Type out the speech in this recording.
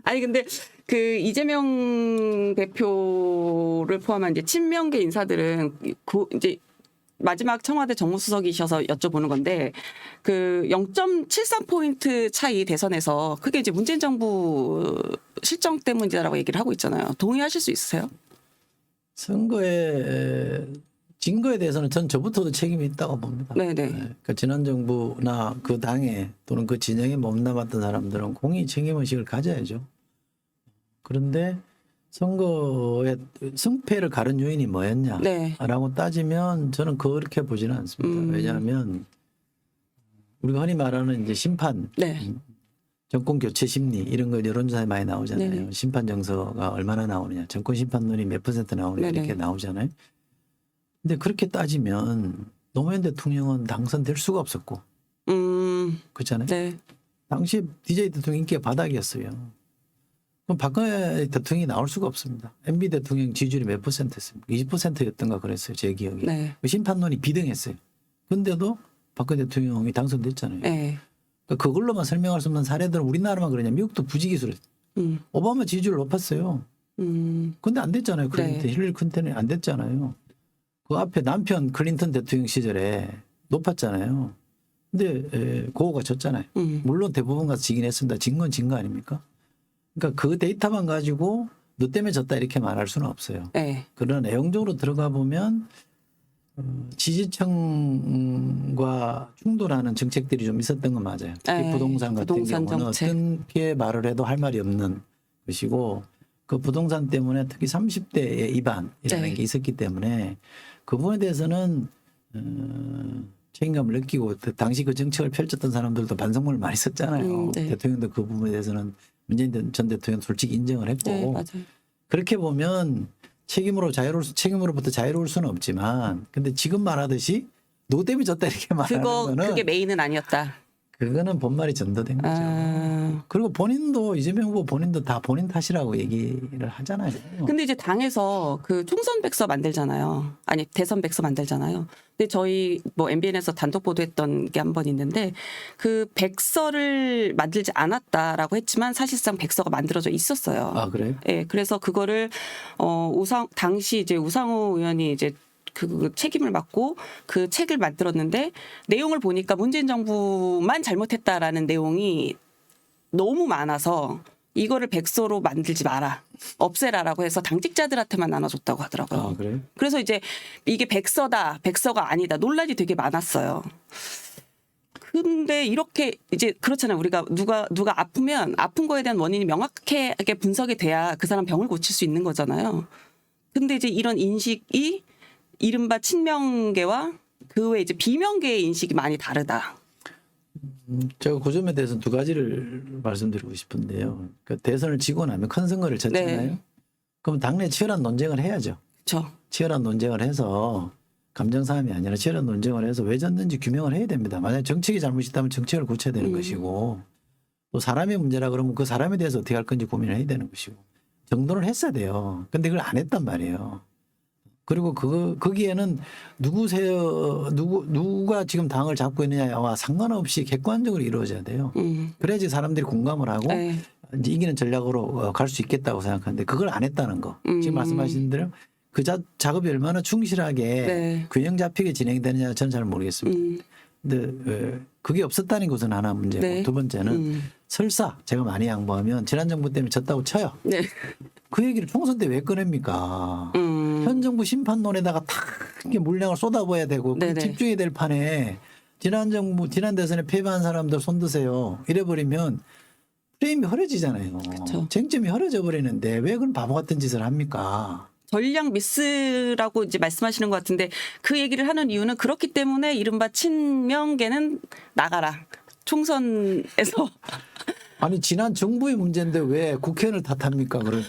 아니 근데 그 이재명 대표를 포함한 이제 친명계 인사들은 이제 마지막 청와대 정무수석이셔서 여쭤보는 건데 그 0.73포인트 차이 대선에서 그게 이제 문재인 정부 실정 때문이다라고 얘기를 하고 있잖아요. 동의하실 수 있으세요? 선거에 진 거에 대해서는 전 저부터도 책임이 있다고 봅니다. 네네. 그러니까 지난 정부나 그 당에 또는 그 진영에 몸담았던 사람들은 공의 책임의식을 가져야죠. 그런데 선거의 승패를 가른 요인이 뭐였냐라고 네. 따지면 저는 그렇게 보지는 않습니다. 왜냐하면 우리가 흔히 말하는 이제 심판, 네. 정권 교체 심리 이런 거 여론조사에 많이 나오잖아요. 네네. 심판 정서가 얼마나 나오느냐, 정권 심판론이 몇 % 나오느냐 네네. 이렇게 나오잖아요. 근데 그렇게 따지면 노무현 대통령은 당선될 수가 없었고, 그렇잖아요. 네. 당시 DJ 대통령 인기가 바닥이었어요. 그럼 박근혜 대통령이 나올 수가 없습니다. MB 대통령 지지율이 몇 %였습니까? 20%였던가 그랬어요. 제 기억에. 네. 심판론이 비등했어요. 근데도 박근혜 대통령이 당선됐잖아요. 네. 그러니까 그걸로만 설명할 수 없는 사례들은 우리나라만 그러냐. 미국도 부지기수를. 오바마 지지율 높았어요. 근데 안 됐잖아요. 클린턴. 네. 힐러리 클린턴이 안 됐잖아요. 그 앞에 남편 클린턴 대통령 시절에 높았잖아요. 근데 고호가 졌잖아요. 물론 대부분 가서 지긴 했습니다. 진 건 진 거 아닙니까? 그러니까 그 데이터만 가지고 너 때문에 졌다 이렇게 말할 수는 없어요. 네. 그러나 내용적으로 들어가 보면 지지층과 충돌하는 정책들이 좀 있었던 건 맞아요. 특히 네. 부동산 같은 부동산 경우는 정책. 어떻게 말을 해도 할 말이 없는 것이고 그 부동산 때문에 특히 30대의 입안이라는 네. 게 있었기 때문에 그 부분에 대해서는 책임감을 느끼고 당시 그 정책을 펼쳤던 사람들도 반성문을 많이 썼잖아요. 네. 대통령도 그 부분에 대해서는 문재인 전 대통령 솔직히 인정을 했고 네. 맞아요. 그렇게 보면 책임으로부터 자유로울 수는 없지만 근데 지금 말하듯이 노 때문에 졌다 이렇게 말하는 거는 그게 메인은 아니었다. 그거는 본말이 전도된 거죠. 그리고 본인도 이재명 후보 본인도 다 본인 탓이라고 얘기를 하잖아요. 근데 이제 당에서 그 총선 백서 만들잖아요. 아니 대선 백서 만들잖아요. 근데 저희 뭐 MBN에서 단독 보도했던 게 한 번 있는데 그 백서를 만들지 않았다라고 했지만 사실상 백서가 만들어져 있었어요. 아 그래요? 예, 그래서 그거를 당시 이제 우상호 의원이 이제 그 책임을 맡고 그 책을 만들었는데 내용을 보니까 문재인 정부만 잘못했다라는 내용이 너무 많아서 이거를 백서로 만들지 마라. 없애라라고 해서 당직자들한테만 나눠줬다고 하더라고요. 아 그래요? 그래서 이제 이게 백서다, 백서가 아니다. 논란이 되게 많았어요. 근데 이렇게 이제 그렇잖아요. 우리가 누가 아프면 아픈 거에 대한 원인이 명확하게 분석이 돼야 그 사람 병을 고칠 수 있는 거잖아요. 근데 이제 이런 인식이 이른바 친명계와 그 외에 이제 비명계의 인식이 많이 다르다. 제가 그 점에 대해서 두 가지를 말씀드리고 싶은데요. 그러니까 대선을 지고 나면 큰 선거를 쳤잖아요. 네. 그럼 당내 치열한 논쟁을 해야죠. 그렇죠. 치열한 논쟁을 해서 감정싸움이 아니라 치열한 논쟁을 해서 왜 졌는지 규명을 해야 됩니다. 만약에 정책이 잘못이 있다면 정책을 고쳐야 되는 것이고 또 사람의 문제라 그러면 그 사람에 대해서 어떻게 할 건지 고민을 해야 되는 것이고 정돈을 했어야 돼요. 근데 그걸 안 했단 말이에요. 그리고 거기에는 누가 지금 당을 잡고 있느냐와 상관없이 객관적으로 이루어져야 돼요. 그래야지 사람들이 공감을 하고 네. 이제 이기는 전략으로 갈 수 있겠다고 생각하는데 그걸 안 했다는 거. 지금 말씀하신 대로 그 작업이 얼마나 충실하게 네. 균형 잡히게 진행되느냐 저는 잘 모르겠습니다. 근데 그게 없었다는 것은 하나 문제고 네. 두 번째는 설사 제가 많이 양보하면 지난 정부 때문에 졌다고 쳐요. 네. 그 얘기를 총선 때 왜 꺼냅니까? 현 정부 심판론에다가 다 이렇게 물량을 쏟아부어야 되고 네네. 집중해야 될 판에 지난 대선에 패배한 사람들 손 드세요. 이래버리면 프레임이 흐려지잖아요. 그쵸. 쟁점이 흐려져 버리는데 왜 그런 바보 같은 짓을 합니까? 전략 미스라고 이제 말씀하시는 것 같은데 그 얘기를 하는 이유는 그렇기 때문에 이른바 친명계는 나가라. 총선에서 아니 지난 정부의 문제인데 왜 국회의원을 탓합니까 그러면.